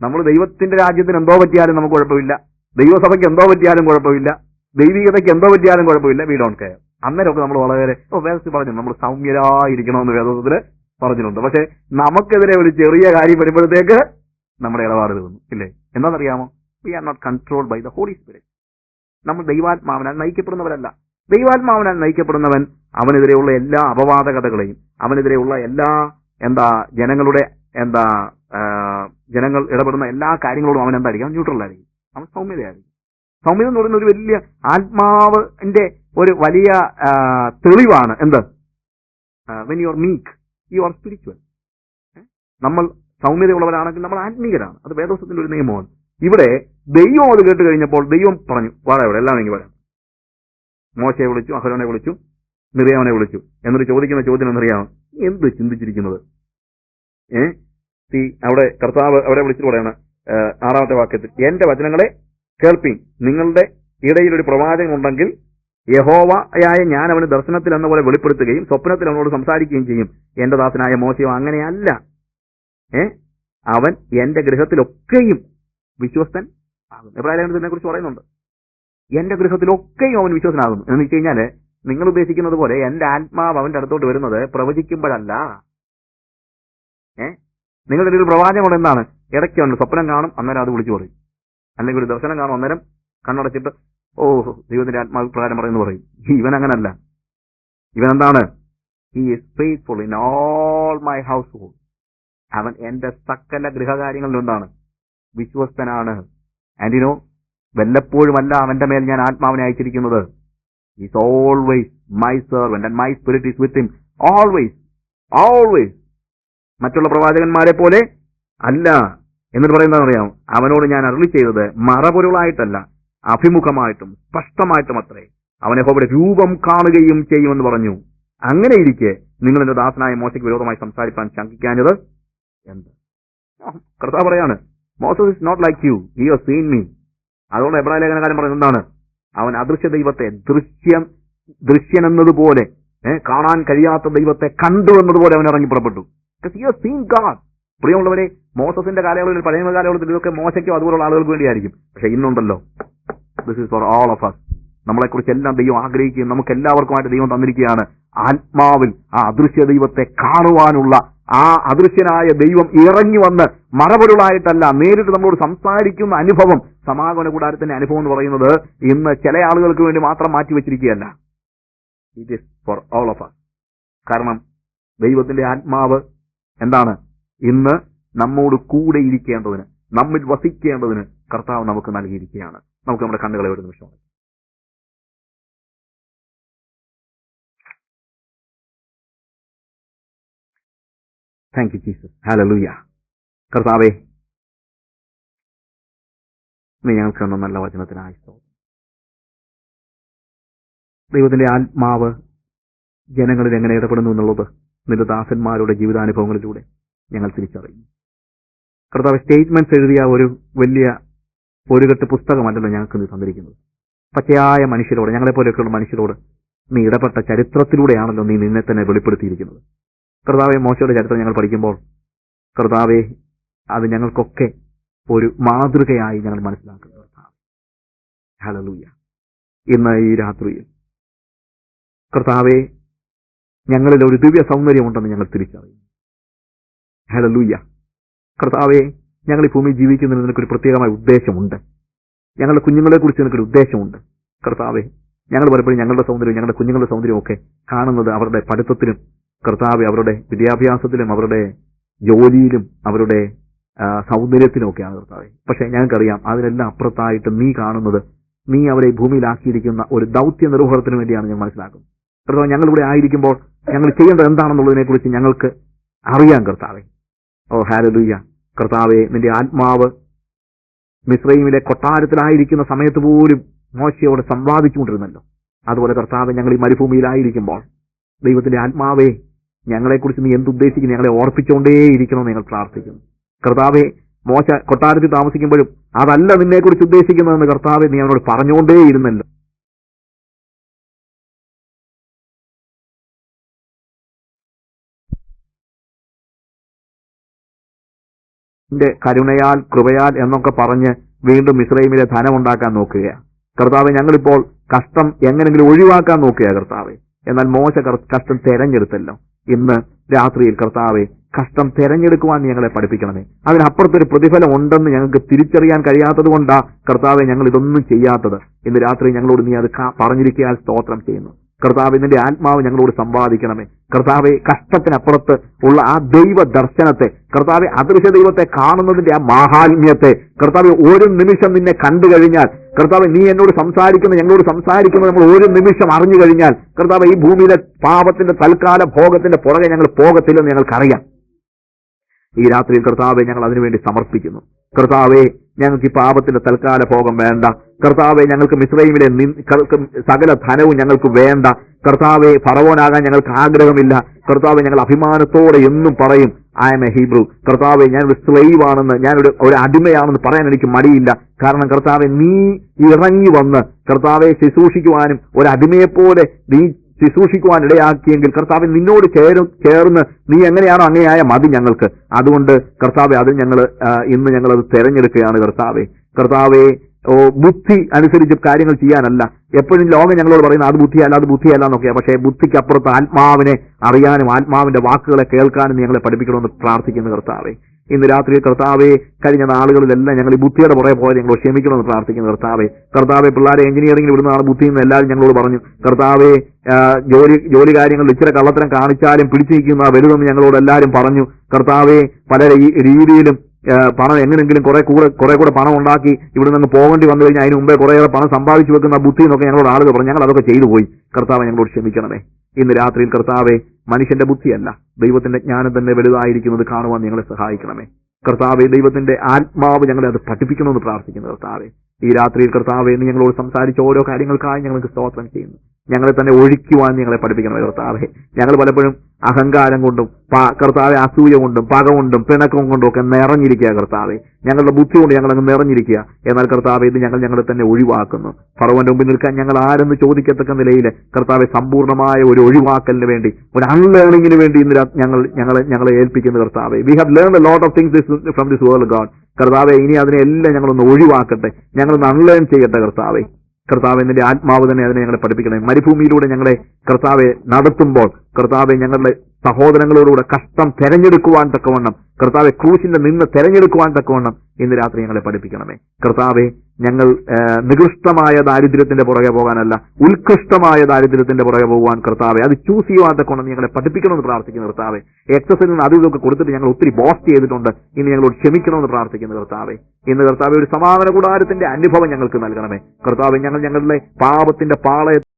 നമ്മൾ ദൈവത്തിന്റെ രാജ്യത്തിന് എന്തോ പറ്റിയാലും നമുക്ക് കുഴപ്പമില്ല, ദൈവസഭയ്ക്ക് എന്തോ പറ്റിയാലും കുഴപ്പമില്ല, ദൈവികതയ്ക്ക് എന്തോ പറ്റിയാലും കുഴപ്പമില്ല, വി ഡോണ്ട് കെയർ. അന്നേരമൊക്കെ നമ്മൾ വളരെ വേദത്തിൽ പറഞ്ഞു നമ്മൾ സൗമ്യരായിരിക്കണമെന്ന് വേദത്തിൽ പറഞ്ഞിട്ടുണ്ട്. പക്ഷെ നമുക്കെതിരെ ഒരു ചെറിയ കാര്യം വരുമ്പോഴത്തേക്ക് നമ്മുടെ ഇടപാട് തോന്നും, ഇല്ലേ? എന്താണെന്നറിയാമോ? We are not controlled by the holy spirit. നമ്മൾ ദൈവാത്മാവിനാൽ നയിക്കപ്പെടുന്നവരല്ല. ദൈവാത്മാവിനാൽ നയിക്കപ്പെടുന്നവൻ അവനെതിരെയുള്ള എല്ലാ അപവാദകഥകളെയും, അവനെതിരെയുള്ള എല്ലാ ജനങ്ങളുടെ ജനങ്ങൾ ഇടപെടുന്ന എല്ലാ കാര്യങ്ങളോടും അവൻ എന്തായിരിക്കും? ന്യൂട്രലായിരിക്കും, അവൻ സൗമ്യതയായിരിക്കും. സൗമ്യത എന്ന് പറയുന്ന ഒരു വലിയ ആത്മാവിന്റെ ഒരു വലിയ തെളിവാണ്. എന്ത്? When you are meek you are spiritual. നമ്മൾ സൗമ്യതയുള്ളവരാണെങ്കിൽ നമ്മൾ ആത്മീകരാണ്. അത് വേദോസത്തിന്റെ ഒരു നിയമമാണ്. ഇവിടെ ദൈവം അത് കേട്ട് കഴിഞ്ഞപ്പോൾ ദൈവം പറഞ്ഞു, വാടാ ഇവിടെ എല്ലാം എങ്കിൽ വരാം. മോശയെ വിളിച്ചു, അഹരോനെ വിളിച്ചു, മിറിയാമിനെ വിളിച്ചു. എന്നിട്ട് ചോദിക്കുന്ന ചോദ്യം എന്നറിയാമോ? എന്ത് ചിന്തിച്ചിരിക്കുന്നത്? അവിടെ കർത്താവ് അവരെ വിളിച്ചിട്ട് പറയാണ് 6ാമത്തെ വാക്യത്തിൽ, എന്റെ വചനങ്ങളെ കേൾപ്പീൻ, നിങ്ങളുടെ ഇടയിൽ ഒരു പ്രവാചകൻ ഉണ്ടെങ്കിൽ യഹോവയായ ഞാൻ അവന് ദർശനത്തിൽ എന്ന പോലെ വെളിപ്പെടുത്തുകയും സ്വപ്നത്തിൽ അവനോട് സംസാരിക്കുകയും ചെയ്യും. എന്റെ ദാസനായ മോശയോ അങ്ങനെയല്ല. അവൻ എന്റെ ഗൃഹത്തിലൊക്കെയും വിശ്വസ്തൻ ആകുന്നു. എബ്രായലേഖനത്തിനെ കുറിച്ച് പറയുന്നുണ്ട്. എന്റെ ഗൃഹത്തിലൊക്കെയും അവൻ വിശ്വസനാകുന്നു എന്ന് വെച്ച് കഴിഞ്ഞാല് നിങ്ങൾ ഉദ്ദേശിക്കുന്നത് പോലെ എന്റെ ആത്മാവ് അവന്റെ അടുത്തോട്ട് വരുന്നത് പ്രവചിക്കുമ്പോഴല്ല. നിങ്ങളുടെ ഒരു പ്രവാചകം എന്താണ്? ഇടയ്ക്ക് അവന് സ്വപ്നം കാണും, അന്നേരം അത് വിളിച്ചു പറയും. അല്ലെങ്കിൽ ഒരു ദർശനം കാണും, അന്നേരം കണ്ണടച്ചിട്ട് ദൈവത്തിന്റെ ആത്മാഭിപ്രായം പറയുന്നു പറയും. ഇവൻ അങ്ങനല്ല. ഇവൻ എന്താണ്? He is faithful in all my house hold. അവൻ എന്റെ സകല ഗൃഹകാര്യങ്ങളിലും എന്താണ്? വിശ്വസ്തനാണ്. ആൻഡ് വല്ലപ്പോഴുമല്ല അവന്റെ മേൽ ഞാൻ ആത്മാവിനെ അയച്ചിരിക്കുന്നത്. Is always my servant and my spirit is with him always. Always. മറ്റുള്ള പ്രവാചകന്മാരെ പോലെ അല്ല. എന്നിട്ട് പറയുന്നത് അറിയാം, അവനോട് ഞാൻ അരുളി ചെയ്തത് മറപൊരുളായിട്ടല്ല, അഭിമുഖമായിട്ടും സ്പഷ്ടമായിട്ടും അത്രേ. അവൻ യഹോവയുടെ രൂപം കാണുകയും ചെയ്യുമെന്ന് പറഞ്ഞു. അങ്ങനെ ഇരിക്കെ നിങ്ങൾ എന്റെ ദാസനായ മോശയ്ക്ക് വിരോധമായി സംസാരിപ്പാൻ ശങ്കിക്കാഞ്ഞത് എന്ത്? കർത്താവ് പറയാണ്, Moses is not like you, he has seen me. അതുകൊണ്ട് എബ്രായ ലേഖനകാരൻ പറയുന്നത് എന്താണ്? അവൻ അദൃശ്യ ദൈവത്തെ ദൃശ്യൻ എന്നതുപോലെ, കാണാൻ കഴിയാത്ത ദൈവത്തെ കണ്ടു എന്നതുപോലെ അവൻ ഇറങ്ങി പുറപ്പെട്ടു. He has scene God. പ്രിയമുള്ളവരെ, മോസസിന്റെ കാലയളവിൽ, പഴയ കാലയളവിൽ ഇതൊക്കെ മോശയ്ക്കോ അതുപോലുള്ള ആളുകൾക്ക് വേണ്ടിയായിരിക്കും. പക്ഷെ ഇന്നുണ്ടല്ലോ, this is for all of us. നമ്മളെക്കുറിച്ച് എല്ലാം ദൈവം ആഗ്രഹിക്കുകയും നമുക്ക് എല്ലാവർക്കുമായിട്ട് ദൈവം തന്നിരിക്കുകയാണ്. ആത്മാവിൽ ആ അദൃശ്യ ദൈവത്തെ കാണുവാനുള്ള, ആ അദൃശ്യനായ ദൈവം ഇറങ്ങി വന്ന് മറപൊരുളായിട്ടല്ല, നേരിട്ട് നമ്മളോട് സംസാരിക്കുന്ന അനുഭവം, സമാഗമന കൂടാരത്തിന്റെ അനുഭവം എന്ന് പറയുന്നത് ഇന്ന് ചില ആളുകൾക്ക് വേണ്ടി മാത്രം മാറ്റിവെച്ചിരിക്കുകയല്ല. It is for all of us. കാരണം ദൈവത്തിന്റെ ആത്മാവ് എന്താണ്? ഇന്ന് നമ്മോട് കൂടെ ഇരിക്കേണ്ടതിന്, നമ്മിൽ വസിക്കേണ്ടതിന് കർത്താവ് നമുക്ക് നൽകിയിരിക്കുകയാണ്. നമുക്ക് നമ്മുടെ കണ്ണുകളെ ഒരു നിമിഷം. Thank you Jesus. ഹല്ലേലൂയ. കർത്താവേ, നീ ഞങ്ങൾക്ക് തന്ന നല്ല വചനത്തിനായി സ്തോത്രം. ദൈവത്തിന്റെ ആത്മാവ് ജനങ്ങളിൽ എങ്ങനെ ഇടപെടുന്നു എന്നുള്ളത് നിന്റെ ദാസന്മാരുടെ ജീവിതാനുഭവങ്ങളിലൂടെ ഞങ്ങൾ തിരിച്ചറിയുന്നു. കർത്താവ്, സ്റ്റേറ്റ്മെന്റ്സ് എഴുതിയ ഒരു വലിയ ഒരു കെട്ട് പുസ്തകമല്ലല്ലോ ഞങ്ങൾക്ക് നീ തന്നിരിക്കുന്നത്. പച്ചയായ മനുഷ്യരോട്, ഞങ്ങളെപ്പോലെയൊക്കെയുള്ള മനുഷ്യരോട് നീ ഇടപെട്ട ചരിത്രത്തിലൂടെയാണല്ലോ നീ നിന്നെ തന്നെ വെളിപ്പെടുത്തിയിരിക്കുന്നത്. കർത്താവെ, മോശയുടെ ചരിത്രം ഞങ്ങൾ പഠിക്കുമ്പോൾ കർത്താവെ, അത് ഞങ്ങൾക്കൊക്കെ ഒരു മാതൃകയായി ഞങ്ങൾ മനസ്സിലാക്കുന്നു. ഹല്ലേലൂയ. ഇന്ന് ഈ രാത്രിയിൽ കർത്താവെ, ഞങ്ങളിൽ ഒരു ദിവ്യ സൗന്ദര്യമുണ്ടെന്ന് ഞങ്ങൾ തിരിച്ചറിയുന്നു. ഹല്ലേലൂയ. കർത്താവെ, ഞങ്ങൾ ഈ ഭൂമിയിൽ ജീവിക്കുന്നതിന് നിനക്കൊരു പ്രത്യേകമായ ഉദ്ദേശമുണ്ട്. ഞങ്ങളുടെ കുഞ്ഞുങ്ങളെ കുറിച്ച് നിനക്കൊരു ഉദ്ദേശമുണ്ട്. കർത്താവെ, ഞങ്ങൾ പലപ്പോഴും ഞങ്ങളുടെ സൗന്ദര്യവും ഞങ്ങളുടെ കുഞ്ഞുങ്ങളുടെ സൗന്ദര്യവും ഒക്കെ കാണുന്നത് അവരുടെ പഠിത്തത്തിലും, കർത്താവെ, അവരുടെ വിദ്യാഭ്യാസത്തിലും, അവരുടെ ജോലിയിലും, അവരുടെ സൗന്ദര്യത്തിലും ഒക്കെയാണ് കർത്താവെ. പക്ഷെ ഞങ്ങൾക്കറിയാം, അതിനെല്ലാം അപ്പുറത്തായിട്ട് നീ കാണുന്നത്, നീ അവരെ ഭൂമിയിലാക്കിയിരിക്കുന്ന ഒരു ദൗത്യ നിർവഹണത്തിന് വേണ്ടിയാണ് ഞാൻ മനസ്സിലാക്കുന്നത്. കർത്താവ്, ഞങ്ങളിവിടെ ആയിരിക്കുമ്പോൾ ഞങ്ങൾ ചെയ്യേണ്ടത് എന്താണെന്നുള്ളതിനെ കുറിച്ച് ഞങ്ങൾക്ക് അറിയാം കർത്താവെ. ഓ ഹല്ലേലൂയ. കർത്താവെ, നിന്റെ ആത്മാവ് മിസ്രയീമിലെ കൊട്ടാരത്തിലായിരിക്കുന്ന സമയത്ത് പോലും മോശയോട് സംവാദിച്ചുകൊണ്ടിരുന്നല്ലോ. അതുപോലെ കർത്താവെ, ഞങ്ങൾ ഈ മരുഭൂമിയിലായിരിക്കുമ്പോൾ ദൈവത്തിന്റെ ആത്മാവെ, ഞങ്ങളെക്കുറിച്ച് നീ എന്തുദ്ദേശിക്കുന്നു ഞങ്ങളെ ഓർപ്പിച്ചുകൊണ്ടേയിരിക്കണമെന്ന് ഞങ്ങൾ പ്രാർത്ഥിക്കുന്നു. കർത്താവെ, മോശ കൊട്ടാരത്തിൽ താമസിക്കുമ്പോഴും അതല്ല നിന്നെക്കുറിച്ച് ഉദ്ദേശിക്കുന്നതെന്ന് കർത്താവെ നീ അവനോട് പറഞ്ഞുകൊണ്ടേയിരുന്നല്ലോ. നിന്റെ കരുണയാൽ കൃപയാൽ എന്നൊക്കെ പറഞ്ഞ് വീണ്ടും മിസ്രൈമിലെ ധനമുണ്ടാക്കാൻ നോക്കുകയാണ്. കർത്താവെ, ഞങ്ങളിപ്പോൾ കഷ്ടം എങ്ങനെങ്കിലും ഒഴിവാക്കാൻ നോക്കുക കർത്താവെ. എന്നാൽ മോശ കഷ്ടം തെരഞ്ഞെടുത്തല്ലോ. ഇന്ന് രാത്രിയിൽ കർത്താവെ, കഷ്ടം തെരഞ്ഞെടുക്കുവാൻ ഞങ്ങളെ പഠിപ്പിക്കണമേ. അതിനപ്പുറത്തൊരു പ്രതിഫലം ഉണ്ടെന്ന് ഞങ്ങൾക്ക് തിരിച്ചറിയാൻ കഴിയാത്തത് കൊണ്ടാ കർത്താവെ ഞങ്ങൾ ഇതൊന്നും ചെയ്യാത്തത്. ഇന്ന് രാത്രി ഞങ്ങളോട് നീ അത് പറഞ്ഞിരിക്കാൻ സ്തോത്രം ചെയ്യുന്നു. കർത്താവ്, നിന്റെ ആത്മാവ് ഞങ്ങളോട് സമ്പാദിക്കണമേ. കർത്താവെ, കഷ്ടത്തിനപ്പുറത്ത് ഉള്ള ആ ദൈവ ദർശനത്തെ, കർത്താവെ, അദൃശ്യ ദൈവത്തെ കാണുന്നതിന്റെ ആ മാഹാത്മ്യത്തെ, കർത്താവെ, ഒരു നിമിഷം നിന്നെ കണ്ടു കഴിഞ്ഞാൽ, കർത്താവെ, നീ എന്നോട് സംസാരിക്കുന്നത്, ഞങ്ങളോട് സംസാരിക്കുന്നത് നമ്മൾ ഒരു നിമിഷം അറിഞ്ഞു കഴിഞ്ഞാൽ, കർത്താവെ, ഈ ഭൂമിയിലെ പാപത്തിന്റെ തൽക്കാല ഭോഗത്തിന്റെ പുറകെ ഞങ്ങൾ പോകത്തില്ലെന്ന് ഞങ്ങൾക്കറിയാം. ഈ രാത്രിയിൽ കർത്താവെ, ഞങ്ങൾ അതിനുവേണ്ടി സമർപ്പിക്കുന്നു. കർത്താവെ, ഞങ്ങൾക്ക് ഈ പാപത്തിന്റെ തൽക്കാല ഭോഗം വേണ്ട. കർത്താവെ, ഞങ്ങൾക്ക് മിസ്രൈമിലെ സകല ധനവും ഞങ്ങൾക്ക് വേണ്ട. കർത്താവെ, ഫറവോനാകാൻ ഞങ്ങൾക്ക് ആഗ്രഹമില്ല. കർത്താവെ, ഞങ്ങൾ അഭിമാനത്തോടെ എന്നും പറയും, ഐ എം എ ഹീബ്രു. കർത്താവെ, ഞാൻ ഒരു സ്ലേവ് ആണെന്ന്, ഞാൻ ഒരു അടിമയാണെന്ന് പറയാൻ എനിക്ക് മടിയില്ല. കാരണം കർത്താവെ, നീ ഇറങ്ങി വന്ന് കർത്താവെ ശുശ്രൂഷിക്കുവാനും ഒരു അടിമയെപ്പോലെ നീ ശുശ്രൂഷിക്കുവാൻ ഇടയാക്കിയെങ്കിൽ കർത്താവെ, നിന്നോട് ചേർന്ന് നീ എങ്ങനെയാണോ അങ്ങനെയായ മതി ഞങ്ങൾക്ക്. അതുകൊണ്ട് കർത്താവെ, അത് ഇന്ന് ഞങ്ങളത് തെരഞ്ഞെടുക്കുകയാണ് കർത്താവെ. കർത്താവെ, ബുദ്ധി അനുസരിച്ച് കാര്യങ്ങൾ ചെയ്യാനല്ല. എപ്പോഴും ലോകം ഞങ്ങളോട് പറയുന്നത് അത് ബുദ്ധിയല്ല എന്നൊക്കെയാണ്. പക്ഷേ ബുദ്ധിക്ക് അപ്പുറത്ത് ആത്മാവിനെ അറിയാനും ആത്മാവിന്റെ വാക്കുകളെ കേൾക്കാനും ഞങ്ങളെ പഠിപ്പിക്കണമെന്ന് പ്രാർത്ഥിക്കുന്നു കർത്താവെ. ഇന്ന് രാത്രി കർത്താവെ, കഴിഞ്ഞ നാളുകളിലെല്ലാം ഞങ്ങൾ ഈ ബുദ്ധിയുടെ പുറകെ പോയത് ഞങ്ങൾ ക്ഷമിക്കണമെന്ന് പ്രാർത്ഥിക്കുന്നു കർത്താവെ. കർത്താവെ, പിള്ളേരെ എഞ്ചിനീയറിംഗിന് വിടുന്ന ആൾ ബുദ്ധിയെന്ന് എല്ലാവരും ഞങ്ങളോട് പറഞ്ഞു. കർത്താവെ, ജോലി കാര്യങ്ങളിൽ ഇച്ചിരി കള്ളത്തരം കാണിച്ചാലും പിടിച്ചു നിൽക്കുന്ന വലുതെന്ന് ഞങ്ങളോട് എല്ലാവരും പറഞ്ഞു. കർത്താവെ, പല രീതിയിലും പണം എങ്ങനെങ്കിലും കുറെ കൂടെ പണം ഉണ്ടാക്കി ഇവിടെ നിന്ന് പോകേണ്ടി വന്നു കഴിഞ്ഞാൽ അതിന് മുമ്പേ കുറേയേറെ പണം സമ്പാദിച്ചു വെക്കുന്ന ബുദ്ധി എന്നൊക്കെ ഞങ്ങളോട് ആളുകൾ പറഞ്ഞു. ഞങ്ങൾ അതൊക്കെ ചെയ്തു പോയി. കർത്താവെ, ഞങ്ങളോട് ക്ഷമിക്കണമേ. ഇന്ന് രാത്രിയിൽ കർത്താവെ, മനുഷ്യന്റെ ബുദ്ധിയല്ല, ദൈവത്തിന്റെ ജ്ഞാനം തന്നെ വലുതായിരിക്കുന്നത് കാണുവാൻ ഞങ്ങളെ സഹായിക്കണമേ. കർത്താവെ, ദൈവത്തിന്റെ ആത്മാവ് ഞങ്ങളെ അത് പഠിപ്പിക്കണമെന്ന് പ്രാർത്ഥിക്കുന്നു കർത്താവെ. ഈ രാത്രിയിൽ കർത്താവെ, ഇന്ന് ഞങ്ങളോട് സംസാരിച്ച ഓരോ കാര്യങ്ങൾക്കായി ഞങ്ങൾക്ക് സ്തോത്രം ചെയ്യുന്നു. ഞങ്ങളെ തന്നെ ഒഴിക്കുവാൻ ഞങ്ങളെ പഠിപ്പിക്കണമേ കർത്താവെ. ഞങ്ങൾ പലപ്പോഴും അഹങ്കാരം കൊണ്ടും കർത്താവെ, അസൂയ കൊണ്ടും പക കൊണ്ടും പിണക്കം കൊണ്ടും ഒക്കെ നിറഞ്ഞിരിക്കുക കർത്താവെ. ഞങ്ങളുടെ ബുദ്ധി കൊണ്ട് ഞങ്ങളങ്ങ് നിറഞ്ഞിരിക്കുക. എന്നാൽ കർത്താവെ, ഇത് ഞങ്ങളെ തന്നെ ഒഴിവാക്കുന്നു. ഫറവോന്റെ മുമ്പിൽ നിൽക്കാൻ ഞങ്ങൾ ആരെന്ന് ചോദിക്കത്തക്ക നിലയിൽ കർത്താവെ, സമ്പൂർണ്ണമായ ഒരു ഒഴിവാക്കലിന് വേണ്ടി, ഒരു അൺലേണിംഗിന് വേണ്ടി ഇന്ന് ഞങ്ങളെ ഏൽപ്പിക്കുന്നു കർത്താവെ. We have learn a lot of things from this world God. കർത്താവെ, ഇനി അതിനെല്ലാം ഞങ്ങളൊന്ന് ഒഴിവാക്കട്ടെ, ഞങ്ങളൊന്ന് അൺലേൺ ചെയ്യട്ടെ കർത്താവെ. കർത്താവെ, നിന്റെ ആത്മാവ് തന്നെ അതിനെ ഞങ്ങളെ പഠിപ്പിക്കണേ. മരുഭൂമിയിലൂടെ ഞങ്ങളെ കർത്താവെ നടത്തുമ്പോൾ കർത്താവെ, ഞങ്ങളുടെ സഹോദരങ്ങളോടുകൂടെ കഷ്ടം തെരഞ്ഞെടുക്കുവാൻ തക്കവണ്ണം, കർത്താവെ, ക്രൂശിന്റെ നിന്ന് തെരഞ്ഞെടുക്കുവാൻ തക്കവണ്ണം ഇന്ന് രാത്രി ഞങ്ങളെ പഠിപ്പിക്കണമേ. കർത്താവെ, ഞങ്ങൾ നികൃഷ്ടമായ ദാരിദ്ര്യത്തിന്റെ പുറകെ പോകാനല്ല, ഉത്കൃഷ്ടമായ ദാരിദ്ര്യത്തിന്റെ പുറകെ പോകുവാൻ കർത്താവെ, അത് ചൂസ് ചെയ്യുവാൻ തക്കവണ്ണം ഞങ്ങളെ പഠിപ്പിക്കണമെന്ന് പ്രാർത്ഥിക്കുന്നു കർത്താവെ. എക്സസിൽ നിന്ന് അതും ഇതൊക്കെ കൊടുത്തിട്ട് ഞങ്ങൾ ഒത്തിരി ബോസ്റ്റ് ചെയ്തിട്ടുണ്ട്. ഇന്ന് ഞങ്ങളോട് ക്ഷമിക്കണമെന്ന് പ്രാർത്ഥിക്കുന്നു കർത്താവെ. ഇന്ന് കർത്താവെ, ഒരു സമാധാന കൂടാരത്തിന്റെ അനുഭവം ഞങ്ങൾക്ക് നൽകണമേ കർത്താവെ. ഞങ്ങളുടെ പാപത്തിന്റെ പാളയത്തിൽ